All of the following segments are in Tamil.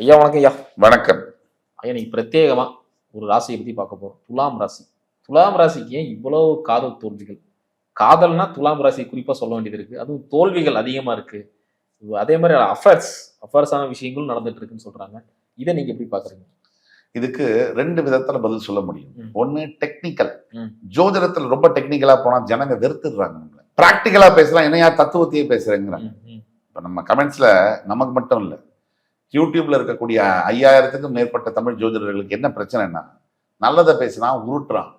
ஐயா வணக்கம் ஐயா. வணக்கம் ஐயா, நீங்க பிரத்யேகமா ஒரு ராசியை பத்தி பார்க்க போறோம். துலாம் ராசி. துலாம் ராசிக்கு ஏன் இவ்வளவு காதல் தோல்விகள்? காதல்னா துலாம் ராசி குறிப்பா சொல்ல வேண்டியது இருக்கு. அதுவும் தோல்விகள் அதிகமா இருக்கு. அதே மாதிரி அஃபேர்ஸான விஷயங்களும் நடந்துட்டு இருக்குன்னு சொல்றாங்க. இதை நீங்க எப்படி பாக்குறீங்க? இதுக்கு ரெண்டு விதத்துல பதில் சொல்ல முடியும். ஒன்னு டெக்னிக்கல். ம். ஜோதிடத்துல ரொம்ப டெக்னிக்கலா போனா ஜனங்க வெறுத்துடுறாங்க. பிராக்டிக்கலா பேசலாம், என்னையா தத்துவத்தையே பேசுறேங்கிறாங்க. இப்ப நம்ம கமெண்ட்ஸ்ல நமக்கு மட்டும் இல்ல, யூடியூப்ல இருக்கக்கூடிய 5000த்துக்கும் மேற்பட்ட தமிழ் ஜோதிடர்களுக்கு என்ன பிரச்சனைனா, நல்லதை பேசினா உருட்டுறான்,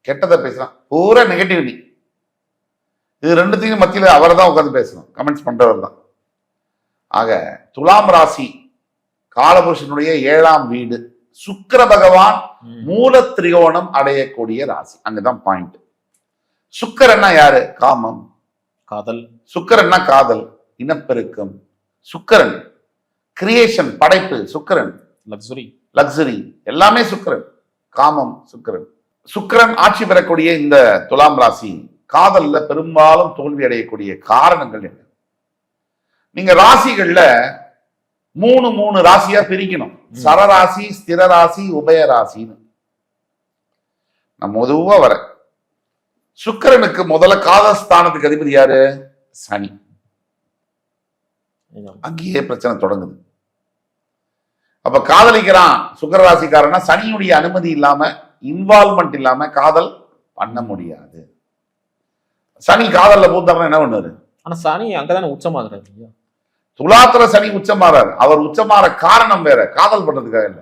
கெட்டதை பேசினா பூரா நெகட்டிவிட்டி. இது ரெண்டுத்தையும் மத்தியில அவர் தான் உட்காந்து பேசணும், கமெண்ட்ஸ் பண்றவர் தான். ஆக துலாம் ராசி காலபுருஷனுடைய 7ஆம் வீடு, சுக்கிர பகவான் மூல திரிகோணம் அடையக்கூடிய ராசி. அங்கதான் பாயிண்ட். சுக்கிரன்னா யாரு? காமம், காதல். சுக்கிரன்னா காதல், இனப்பெருக்கம். சுக்கிரன் கிரியேஷன், படைப்பு. சுக்கிரன் லக்ஸரி, எல்லாமே சுக்கிரன். காமம் சுக்கிரன். சுக்கிரன் ஆட்சி பெறக்கூடிய இந்த துலாம் ராசி காதல்ல பெரும்பாலும் தோல்வி அடையக்கூடிய காரணங்கள் என்ன? நீங்க ராசிகள்ல மூணு ராசியா பிரிக்கணும். சரராசி, ஸ்திர ராசி, உபய ராசின்னு. நான் பொதுவா வர சுக்கிரனுக்கு முதல்ல காதல் ஸ்தானத்துக்கு அதிபதி யாரு? சனி. அங்கேயே பிரச்சனை தொடங்குது. அப்ப காதலிக்கிறான் சுக்கிர ராசிக்காரனா, சனியுடைய அனுமதி இல்லாம, இன்வால்வ்மெண்ட் இல்லாம காதல் பண்ண முடியாது. சனி காதல்ல பூத்தாருன்னா என்ன பண்ணுவாரு? ஆனா சனி அங்கதானே உச்சமாகிறாரு. துலாத்துல சனி உச்சமாறாரு. அவர் உச்சமாற காரணம் வேற, காதல் பண்றதுக்காக இல்ல.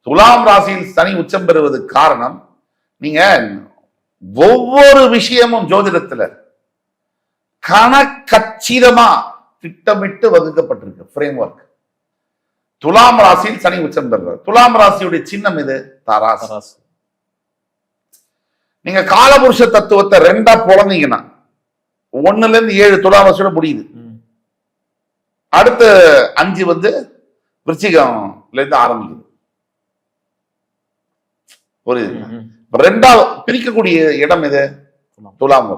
துலாம் ராசியில் சனி உச்சம் பெறுவதற்கு காரணம், நீங்க ஒவ்வொரு விஷயமும் ஜோதிடத்துல கணக்கச்சிதமா திட்டமிட்டு வகுக்கப்பட்டிருக்கு ஃப்ரேம் ஒர்க். துலாம் ராசியில் சனி உச்சம் பெறுறார். துலாம் ராசியுடைய சின்னம் இது தராசு. நீங்க காலபுருஷ தத்துவத்தை ரெண்டா பொழந்தீங்கன்னா 1ல இருந்து 7 துலாம் ராசியோட முடியுது. அடுத்த 5 விருச்சிகம்ல இருந்து ஆரம்பிக்குது. ஒரு ரெண்டாவது பிரிக்கக்கூடிய இடம் இது துலாம்.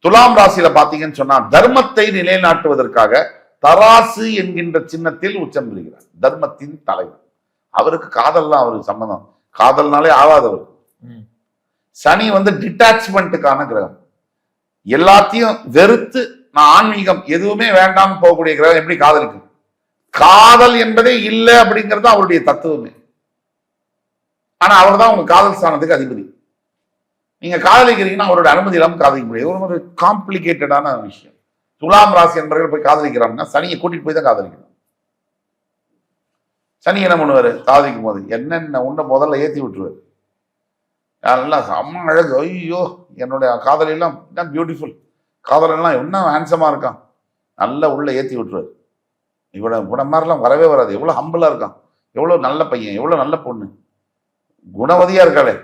துலாம் ராசியில பாத்தீங்கன்னு சொன்னா தர்மத்தை நிலைநாட்டுவதற்காக தராசு என்கின்ற சின்னத்தில் உச்சம் பெறுகிறார். தர்மத்தின் தலைவர். அவருக்கு காதல்லாம் அவருக்கு சம்பந்தம், காதல்னாலே ஆகாதவர். சனி டிட்டாச்மெண்ட்டுக்கான கிரகம். எல்லாத்தையும் வெறுத்து நான் ஆன்மீகம் எதுவுமே வேண்டாம்னு போகக்கூடிய கிரகம். எப்படி காதலிக்கு? காதல் என்பதே இல்லை அப்படிங்கிறது அவருடைய தத்துவமே. ஆனா அவர் தான் உங்க காதல் ஸ்தானத்துக்கு அதிபதி. நீங்க காதலிக்கிறீங்கன்னா அவருடைய அனுமதி இல்லாமல் காதலிக்க முடியாது. ஒரு காம்ப்ளிகேட்டடான விஷயம். துலாம் ராசி என்பவர்கள் போய் காதலிக்கிறாங்கன்னா சனியை கூட்டிட்டு போய் தான் காதலிக்கணும். சனி என்ன பண்ணுவாரு? காதலிக்கும் போது என்னென்ன உன்னை முதல்ல ஏற்றி விட்டுருவாரு. யாரெல்லாம் அம்மா அழகு, ஐயோ என்னுடைய காதலெல்லாம் என்ன பியூட்டிஃபுல், காதலெல்லாம் என்ன ஹேண்ட்ஸமா இருக்கான், நல்லா உள்ள ஏற்றி விட்டுருவாரு. இவட மாதிரிலாம் வரவே வராது. எவ்வளவு ஹம்பிளா இருக்கான், எவ்வளவு நல்ல பையன், எவ்வளவு நல்ல பொண்ணு, குணவதியா இருக்காளே.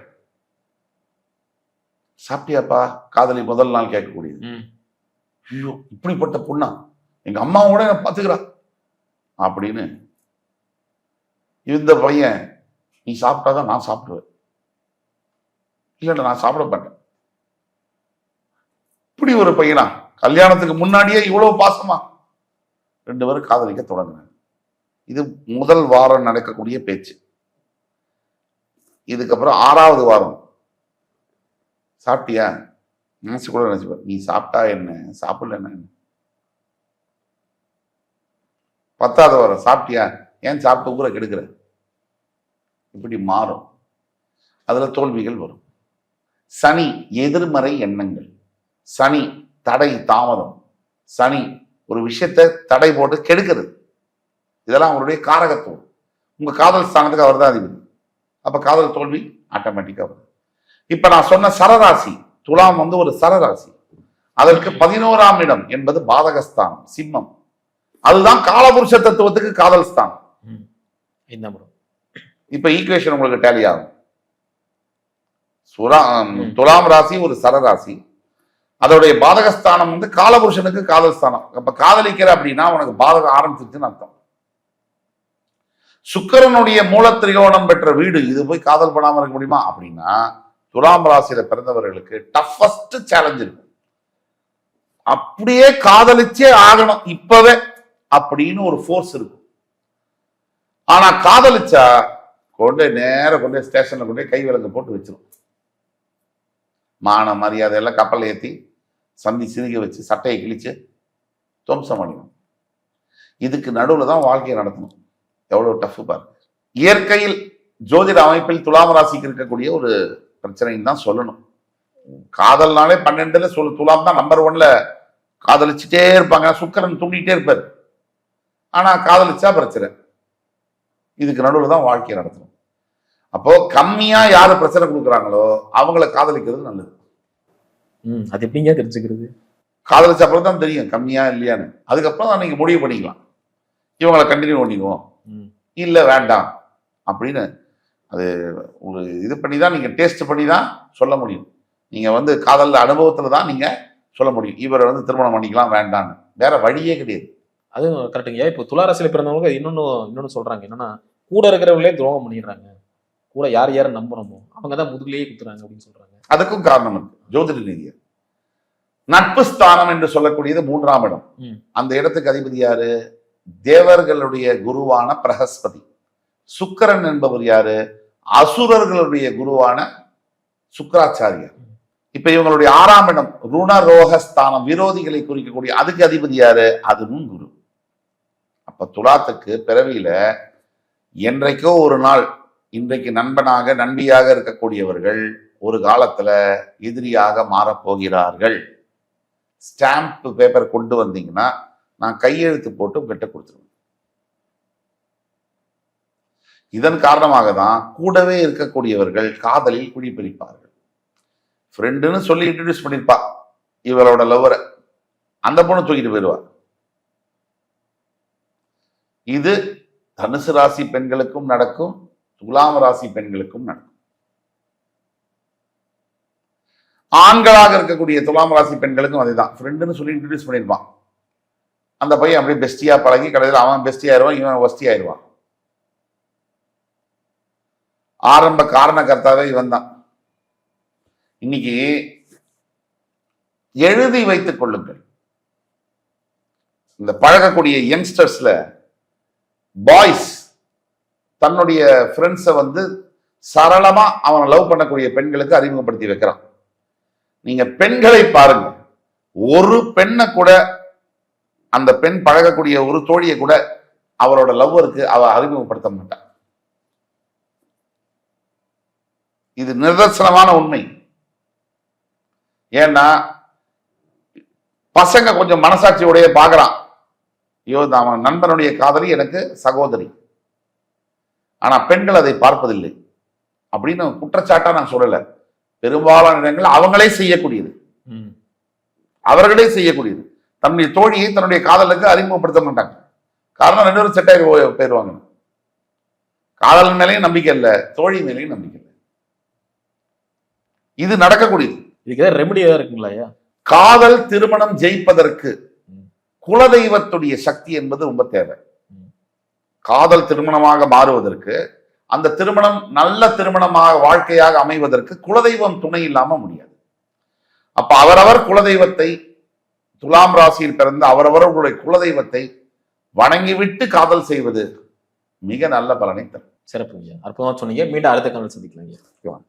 சாப்பிட்டியாப்பா? காதலி முதல் நாள் கேட்கக்கூடியது. ஐயோ இப்படிப்பட்ட பொண்ணா, எங்க அம்மாவோட என்ன பாத்துக்கிறா அப்படின்னு. இந்த பையன், நீ சாப்பிட்டாதான் நான் சாப்பிடுவேன், இல்ல நான் சாப்பிட மாட்டேன். இப்படி ஒரு பையனா கல்யாணத்துக்கு முன்னாடியே இவ்வளவு பாசமா 2 பேரும் காதலிக்க தொடங்கினாங்க. இது முதல் வாரம் நடக்கக்கூடிய பேச்சு. இதுக்கப்புறம் 6வது வாரம், சாப்பிட்டியா? நினைச்சு கூட நினைச்சுப்பார், நீ சாப்பிட்டா என்ன, சாப்பிடலன்னா என்ன. 10வது வாரம், சாப்பிட்டியா? ஏன் சாப்பிட்டு ஊரை கெடுக்கிற. இப்படி மாறும். அதுல தோல்விகள் வரும். சனி எதிர்மறை எண்ணங்கள், சனி தடை தாமதம், சனி ஒரு விஷயத்தை தடை போட்டு கெடுக்கிறது. இதெல்லாம் அவருடைய காரகத்துவம். உங்க காதல் ஸ்தானத்துக்கு அவர் தான் அதிபதி. அப்ப காதல் தோல்வி ஆட்டோமேட்டிக்கா வரும். இப்ப நான் சொன்ன சரராசி துலாம் ஒரு சரராசி. அதற்கு 11ஆம் இடம் என்பது பாதகஸ்தானம், சிம்மம். அதுதான் காலபுருஷ தத்துவத்துக்கு காதல் ஸ்தானம். இப்ப ஈக்குவேஷன் உங்களுக்கு டேலி ஆகும். துலாம் ராசி ஒரு சரராசி, அதோடைய பாதகஸ்தானம் காலபுருஷனுக்கு காதல் ஸ்தானம். அப்ப காதலிக்கிற அப்படின்னா உனக்கு பாதகம் ஆரம்பிச்சிருச்சுன்னு அர்த்தம். சுக்கிரனுடைய மூல திரிகோணம் பெற்ற வீடு, இது போய் காதல் பண்ணாம இருக்க முடியுமா அப்படின்னா, துலாம் ராசியில பிறந்தவர்களுக்கு டஃபஸ்ட் சேலஞ்ச் இருக்கும். அப்படியே காதலிச்சே ஆகணும் இப்பவே அப்படின்னு ஒரு ஃபோர்ஸ் இருக்கும். ஆனா காதலிச்சா கொண்டு ஸ்டேஷன்ல கொண்டு கை விலங்கு போட்டு வச்சிரும். மான மரியாதை எல்லாம் கப்பல் ஏத்தி சந்தி சிரிக்க வச்சு சட்டையை கிழிச்சு துவம்சம் பண்ணிடும். இதுக்கு நடுவுல தான் வாழ்க்கையை நடத்தணும். எவ்வளவு டஃப் பாருங்க. இயற்கையில் ஜோதிட அமைப்பில் துலாம் ராசிக்கு இருக்கக்கூடிய ஒரு பிரச்சனைன்னு தான் சொல்லணும். காதல்னாலே 12ல துலாம் தான் நம்பர் 1ல காதலிச்சுட்டே இருப்பாங்க. சுக்கிரன் தூண்டிட்டே இருப்பாரு. ஆனா காதலிச்சா பிரச்சனை. இதுக்கு நடுவுல தான் வாழ்க்கையை நடத்தணும். அப்போ கம்மியா யாரு பிரச்சனை கொடுக்குறாங்களோ அவங்கள காதலிக்கிறது நல்லது. அது எப்படிங்க தெரிஞ்சுக்கிறது? காதலிச்ச அப்புறம் தான் தெரியும் கம்மியா இல்லையான்னு. அதுக்கப்புறம் தான் நீங்க முடிவு பண்ணிக்கலாம். இவங்களை கண்டினியூ பண்ணிடுவோம், இல்ல வேண்டாம் அப்படின்னு. அது ஒரு இது பண்ணி தான் நீங்க டேஸ்ட் பண்ணி தான் சொல்ல முடியும். நீங்க காதல் அனுபவத்துல தான் நீங்க சொல்ல முடியும் இவரை திருமணம் பண்ணிக்கலாம் வேண்டான்னு. வேற வழியே கிடையாது. அதுவும் கரெக்டுங்க. இப்போ துளாராசியில பிறந்தவங்க இன்னொன்னு சொல்றாங்க. என்னன்னா, கூட இருக்கிறவங்களே துரோகம் பண்ணிடுறாங்க. கூட யார் யாரை நம்புறோமோ அவங்க தான் முதுகிலேயே குத்துறாங்க அப்படின்னு சொல்றாங்க. அதுக்கும் காரணம் இருக்கு ஜோதிட ரீதியா. நட்பு ஸ்தானம் என்று சொல்லக்கூடியது 3ஆம் இடம். அந்த இடத்துக்கு அதிபதி யாரு? தேவர்களுடைய குருவான பிரகஸ்பதி. சுக்கிரன் என்பவர் யாரு? அசுரர்களுடைய குருவான சுக்கிராச்சாரியார். இப்ப இவங்களுடைய 6ஆம் இடம் ருணரோகஸ்தானம், விரோதிகளை குறிக்கக்கூடிய அதுக்கு அதிபதி யாரு? அதுவும் குரு. அப்ப துலாத்துக்கு பிறவியில என்றைக்கோ ஒரு நாள் இன்றைக்கு நண்பனாக நண்பியாக இருக்கக்கூடியவர்கள் ஒரு காலத்துல எதிரியாக மாறப்போகிறார்கள். ஸ்டாம்ப் பேப்பர் கொண்டு வந்தீங்கன்னா நான் கையெழுத்து போட்டு கெட்ட கொடுத்துருவேன். இதன் காரணமாக தான் கூடவே இருக்கக்கூடியவர்கள் காதலில் குழிப்பறிப்பார்கள். ஃப்ரெண்டுன்னு சொல்லி இன்ட்ரடியூஸ் பண்ணிருப்பா இவரோட லவ்வரை, அந்த பொண்ணு தூக்கிட்டு போயிடுவார். இது தனுசு ராசி பெண்களுக்கும் நடக்கும், துலாம் ராசி பெண்களுக்கும் நடக்கும். ஆண்களாக இருக்கக்கூடிய துலாம் ராசி பெண்களுக்கும் அதேதான். ஃப்ரெண்டுன்னு சொல்லி இன்ட்ரடியூஸ் பண்ணிருப்பான். அந்த பையன் அப்படியே பெஸ்டியா பழகி கடைசியில் அவன் பெஸ்டி ஆயிடுவான், இவன் ஒஸ்டி ஆயிடுவான். ஆரம்ப காரணகர்த்தாவே இவன் தான். இன்னைக்கு எழுதி வைத்துக் கொள்ளுங்கள். இந்த பழகக்கூடிய யங்ஸ்டர்ஸ்ல பாய்ஸ் தன்னுடைய ஃப்ரெண்ட்ஸை சரளமா அவனை லவ் பண்ணக்கூடிய பெண்களுக்கு அறிமுகப்படுத்தி வைக்கிறான். நீங்க பெண்களை பாருங்க, ஒரு பெண்ணை கூட அந்த பெண் பழகக்கூடிய ஒரு தோழியை கூட அவரோட லவ்வருக்கு அவ அறிமுகப்படுத்த மாட்டான். இது நிதர்சனமான உண்மை. ஏன்னா பசங்க கொஞ்சம் மனசாட்சியோடைய பாக்குறான், ஐயோ அவன் நண்பனுடைய காதலி எனக்கு சகோதரி. ஆனா பெண்கள் அதை பார்ப்பதில்லை அப்படின்னு குற்றச்சாட்டா நான் சொல்லல. பெரும்பாலான இடங்கள் அவங்களே செய்யக்கூடியது, அவர்களே செய்யக்கூடியது. தன்னுடைய தோழியை தன்னுடைய காதலுக்கு அறிமுகப்படுத்த மாட்டாங்க. காரணம் 2 பேரும் செட் ஆகி போயிடுவாங்க. காதல் மேலேயும் நம்பிக்கை இல்லை, தோழி மேலேயும் நம்பிக்கை இல்லை. இது நடக்கக்கூடியது. இதுக்கு ரெமடியா இருக்குங்களா? காதல் திருமணம் ஜெயிப்பதற்கு குலதெய்வத்துடைய சக்தி என்பது ரொம்ப தேவை. காதல் திருமணமாக மாறுவதற்கு, அந்த திருமணம் நல்ல திருமணமாக வாழ்க்கையாக அமைவதற்கு குலதெய்வம் துணை இல்லாம முடியாது. அப்ப அவரவர் குலதெய்வத்தை, துலாம் ராசியில் பிறந்த அவரவர்களுடைய குலதெய்வத்தை வணங்கிவிட்டு காதல் செய்வது மிக நல்ல பலனை தரும். சிறப்பு, அற்புதமா சொன்னீங்க. மீண்டும் அடுத்த காலம் சந்திக்கலாம்.